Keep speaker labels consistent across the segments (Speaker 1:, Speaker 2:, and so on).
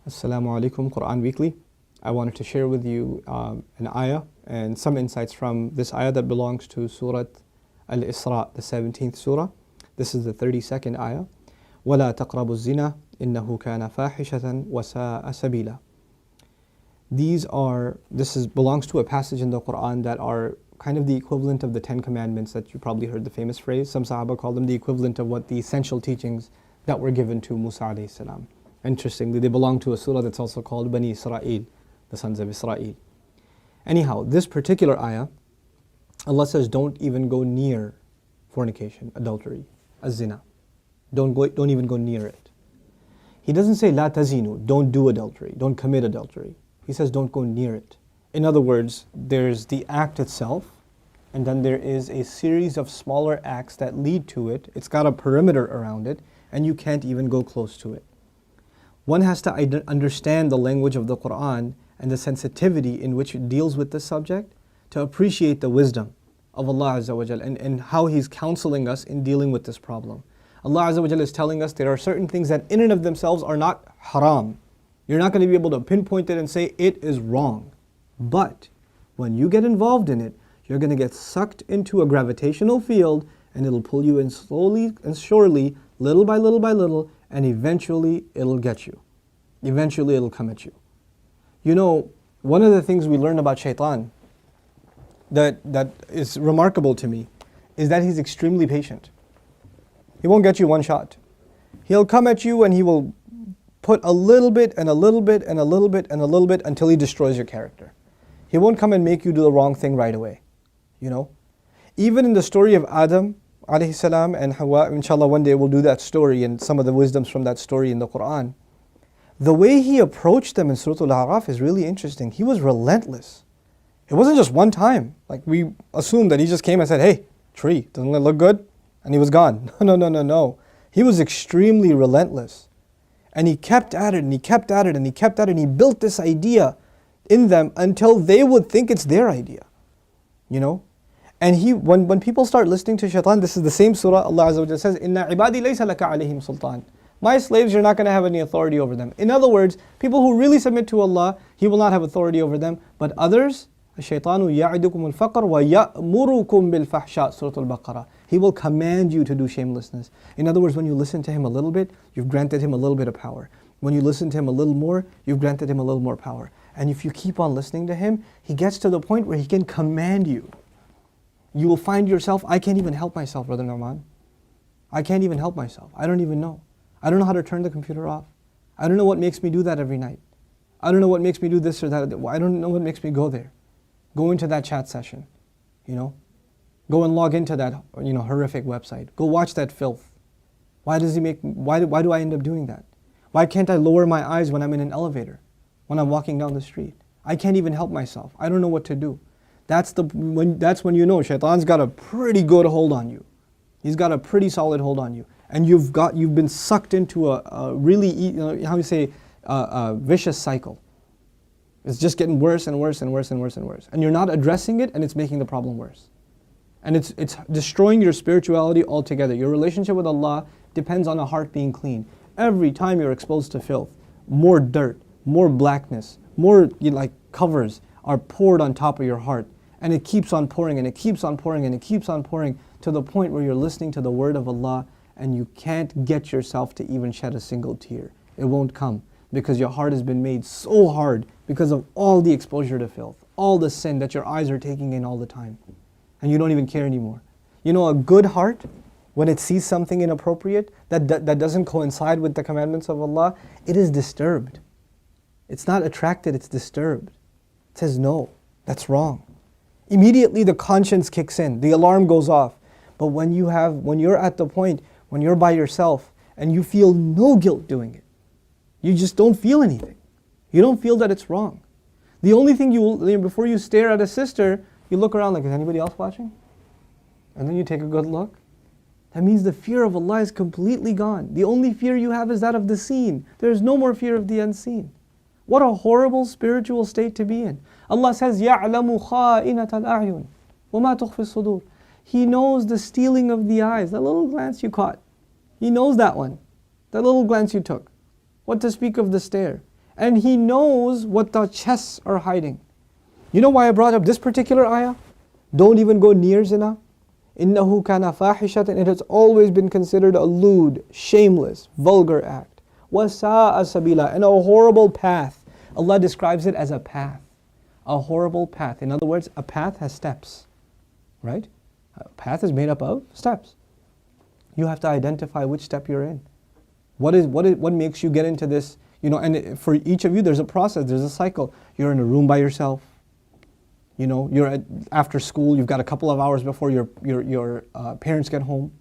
Speaker 1: Assalamu alaikum, Quran Weekly. I wanted to share with you an ayah and some insights from this ayah that belongs to Surah Al-Isra, the 17th surah. This is the 32nd ayah. وَلَا تَقْرَبُوا الزِّنَا إِنَّهُ كَانَ فَاحِشَةً وَسَاءَ سَبِيلًا. Belongs to a passage in the Quran that are kind of the equivalent of the 10 commandments that you probably heard the famous phrase. Some Sahaba call them the equivalent of what the essential teachings that were given to Musa alayhi salam. Interestingly, they belong to a surah that's also called Bani Israel, the sons of Israel. Anyhow, this particular ayah, Allah says, don't even go near fornication, adultery, az-zina. Don't even go near it. He doesn't say la tazinu, don't do adultery, don't commit adultery. He says don't go near it. In other words, there's the act itself, and then there is a series of smaller acts that lead to it. It's got a perimeter around it, and you can't even go close to it. One has to understand the language of the Quran and the sensitivity in which it deals with this subject to appreciate the wisdom of Allah Azza wa Jal and how He's counseling us in dealing with this problem. Allah Azza wa Jal is telling us there are certain things that in and of themselves are not haram. You're not going to be able to pinpoint it and say it is wrong. But when you get involved in it, you're going to get sucked into a gravitational field, and it'll pull you in slowly and surely, little by little by little, and eventually it'll get you. Eventually it'll come at you. You know, one of the things we learn about shaitan that is remarkable to me is that he's extremely patient. He won't get you one shot. He'll come at you and he will put a little bit and a little bit and a little bit and a little bit until he destroys your character. He won't come and make you do the wrong thing right away. You know? Even in the story of Adam alayhi salam and Hawa, inshallah one day we'll do that story and some of the wisdoms from that story in the Quran. The way he approached them in Surah Al-A'raf is really interesting. He was relentless. It wasn't just one time. Like we assume that he just came and said, hey, tree, doesn't it look good? And he was gone. No. He was extremely relentless. And he kept at it and he kept at it and he kept at it and he built this idea in them until they would think it's their idea. You know? And when people start listening to shaitan, this is the same surah, Allah Azza wa Jalla says, Inna ibadi laysa laka alayhim sultan. My slaves, you're not going to have any authority over them. In other words, people who really submit to Allah, He will not have authority over them. But others, الشَّيْطَانُ يَعِدُكُمُ الْفَقْرَ وَيَأْمُرُكُمْ بِالْفَحْشَاءِ Surah Al-Baqarah. He will command you to do shamelessness. In other words, when you listen to him a little bit, you've granted him a little bit of power. When you listen to him a little more, you've granted him a little more power. And if you keep on listening to him, he gets to the point where he can command you. You will find yourself, I can't even help myself, Brother Nouman. I can't even help myself. I don't even know. I don't know how to turn the computer off. I don't know what makes me do that every night. I don't know what makes me do this or that. I don't know what makes me go there. Go into that chat session, you know. Go and log into that, horrific website. Go watch that filth. Why do I end up doing that? Why can't I lower my eyes when I'm in an elevator? When I'm walking down the street? I can't even help myself. I don't know what to do. That's when you know shaitan's got a pretty good hold on you. He's got a pretty solid hold on you. And you've been sucked into a really, a vicious cycle. It's just getting worse and worse and worse and worse and worse. And you're not addressing it, and it's making the problem worse. And it's destroying your spirituality altogether. Your relationship with Allah depends on a heart being clean. Every time you're exposed to filth, more dirt, more blackness, more covers are poured on top of your heart. And it keeps on pouring and it keeps on pouring and it keeps on pouring to the point where you're listening to the word of Allah and you can't get yourself to even shed a single tear. It won't come because your heart has been made so hard because of all the exposure to filth, all the sin that your eyes are taking in all the time. And you don't even care anymore. You know, a good heart, when it sees something inappropriate that doesn't coincide with the commandments of Allah, it is disturbed. It's not attracted, it's disturbed. It says, no, that's wrong. Immediately the conscience kicks in, the alarm goes off. But when you're at the point, when you're by yourself and you feel no guilt doing it, you just don't feel anything. You don't feel that it's wrong. The only thing before you stare at a sister, you look around like, is anybody else watching? And then you take a good look. That means the fear of Allah is completely gone. The only fear you have is that of the seen. There is no more fear of the unseen. What a horrible spiritual state to be in. Allah says, يَعْلَمُ خَائِنَةَ الْأَعْيُنِ وَمَا تُخْفِي الصُّدُورِ. He knows the stealing of the eyes, that little glance you caught. He knows that one, that little glance you took. What to speak of the stare. And He knows what the chests are hiding. You know why I brought up this particular ayah? Don't even go near zina. إِنَّهُ كَانَ فَاحِشَةً. It has always been considered a lewd, shameless, vulgar act. وَسَاءَ سَبِيلًا. And a horrible path. Allah describes it as a path. A horrible path. In other words, a path has steps. Right? A path is made up of steps. You have to identify which step you're in. What makes you get into this? You know, and for each of you, there's a process, there's a cycle. You're in a room by yourself. You know, you're after school. You've got a couple of hours before your parents get home.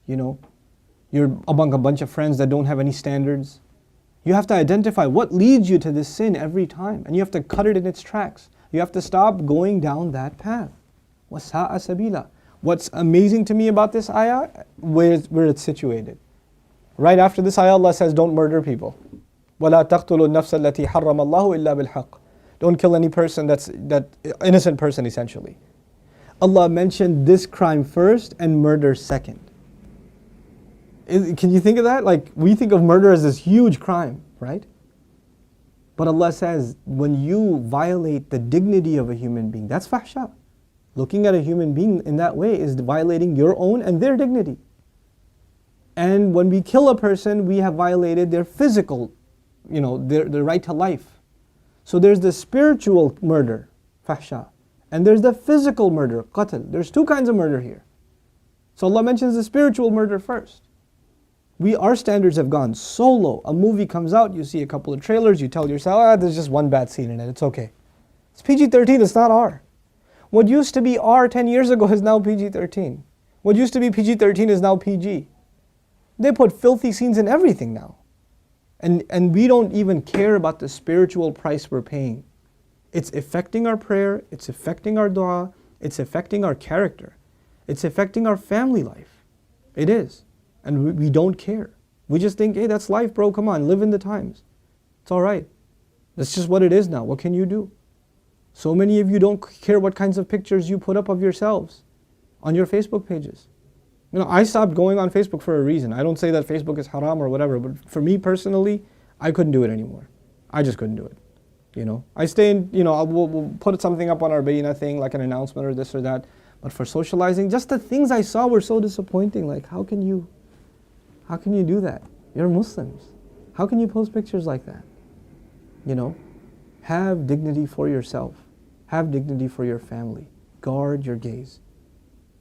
Speaker 1: You know, you're among a bunch of friends that don't have any standards. You have to identify what leads you to this sin every time, and you have to cut it in its tracks. You have to stop going down that path. وَسَاءَ سَبِيلًا. What's amazing to me about this ayah, where it's situated. Right after this ayah, Allah says, don't murder people. وَلَا تَقْتُلُوا النَّفْسَ الَّتِي حَرَّمَ اللَّهُ إِلَّا بِالْحَقِّ. Don't kill any person that innocent person essentially. Allah mentioned this crime first and murder second. Can you think of that? Like, we think of murder as this huge crime, right? But Allah says, when you violate the dignity of a human being, that's fahsha. Looking at a human being in that way is violating your own and their dignity. And when we kill a person, we have violated their physical, you know, their right to life. So there's the spiritual murder, fahsha, and there's the physical murder, qatl. There's two kinds of murder here. So Allah mentions the spiritual murder first. Our standards have gone so low. A movie comes out, you see a couple of trailers, you tell yourself, there's just one bad scene in it, it's okay. It's PG-13, it's not R. What used to be R 10 years ago is now PG-13. What used to be PG-13 is now PG. They put filthy scenes in everything now. And we don't even care about the spiritual price we're paying. It's affecting our prayer, it's affecting our dua, it's affecting our character, it's affecting our family life. It is. And we don't care. We just think, hey, that's life, bro, come on, live in the times. It's all right. That's just what it is now. What can you do? So many of you don't care what kinds of pictures you put up of yourselves on your Facebook pages. You know, I stopped going on Facebook for a reason. I don't say that Facebook is haram or whatever, but for me personally, I couldn't do it anymore. I just couldn't do it. You know, I stay in, you know, we'll put something up on our Bayna thing, like an announcement or this or that. But for socializing, just the things I saw were so disappointing. Like, how can you do that? You're Muslims. How can you post pictures like that? You know, have dignity for yourself. Have dignity for your family. Guard your gaze.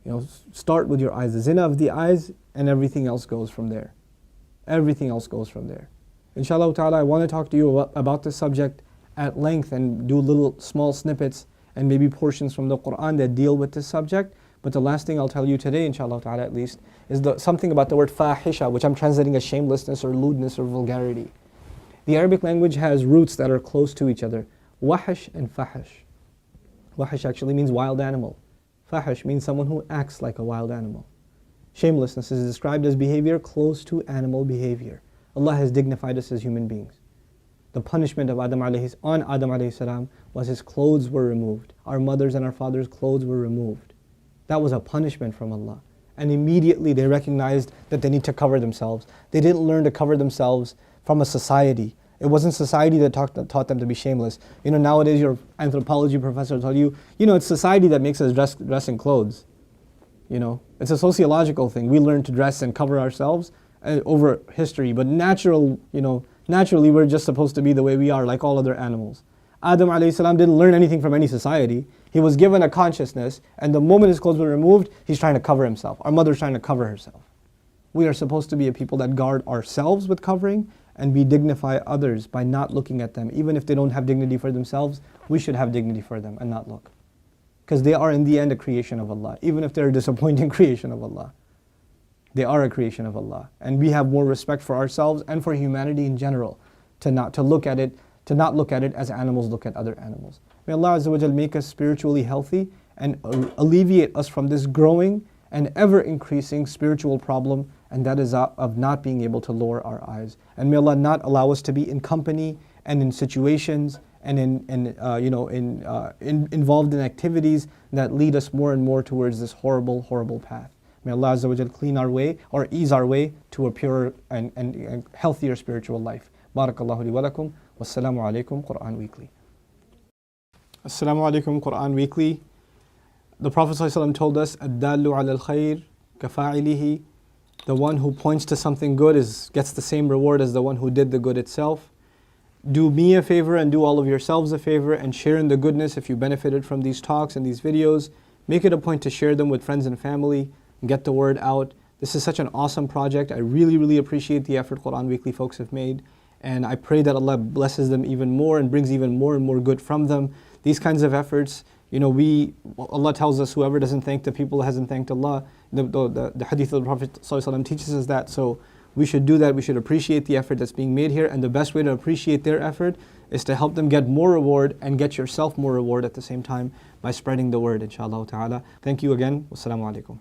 Speaker 1: You know, start with your eyes. The zina of the eyes, and everything else goes from there. Everything else goes from there. Inshallah ta'ala, I want to talk to you about this subject at length and do little small snippets and maybe portions from the Quran that deal with this subject. But the last thing I'll tell you today, inshallah ta'ala at least, is something about the word fahisha, which I'm translating as shamelessness or lewdness or vulgarity. The Arabic language has roots that are close to each other. Wahish and fahish. Wahish actually means wild animal. Fahish means someone who acts like a wild animal. Shamelessness is described as behavior close to animal behavior. Allah has dignified us as human beings. The punishment of Adam alayhi salam was his clothes were removed. Our mothers and our fathers' clothes were removed. That was a punishment from Allah. And immediately they recognized that they need to cover themselves. They didn't learn to cover themselves from a society. It wasn't society that taught them to be shameless. You know, nowadays your anthropology professor will tell you, you know, it's society that makes us dress in clothes. You know, it's a sociological thing. We learn to dress and cover ourselves over history, but naturally we're just supposed to be the way we are, like all other animals. Adam alayhi salam didn't learn anything from any society. He was given a consciousness, and the moment his clothes were removed, he's trying to cover himself. Our mother's trying to cover herself. We are supposed to be a people that guard ourselves with covering, and we dignify others by not looking at them. Even if they don't have dignity for themselves, we should have dignity for them and not look. Because they are in the end a creation of Allah. Even if they're a disappointing creation of Allah, they are a creation of Allah. And we have more respect for ourselves and for humanity in general to not look at it as animals look at other animals. May Allah Azza wa Jal make us spiritually healthy and alleviate us from this growing and ever increasing spiritual problem, and that is of not being able to lower our eyes. And may Allah not allow us to be in company and in situations and involved in activities that lead us more and more towards this horrible, horrible path. May Allah Azza wa Jal clean our way or ease our way to a purer and healthier spiritual life. Barakallahu li wa lakum. Wassalamu alaikum, Quran Weekly. Assalamu alaikum, Quran Weekly. The Prophet ﷺ told us, "Ad-dallu ala al-khayr kafa'ilihi." The one who points to something good gets the same reward as the one who did the good itself. Do me a favor and do all of yourselves a favor and share in the goodness if you benefited from these talks and these videos. Make it a point to share them with friends and family and get the word out. This is such an awesome project. I really, really appreciate the effort Quran Weekly folks have made. And I pray that Allah blesses them even more and brings even more and more good from them. These kinds of efforts, Allah tells us whoever doesn't thank the people hasn't thanked Allah. The hadith of the Prophet ﷺ teaches us that. So we should do that. We should appreciate the effort that's being made here. And the best way to appreciate their effort is to help them get more reward and get yourself more reward at the same time by spreading the word, inshallah ta'ala. Thank you again. Wassalamu alaikum.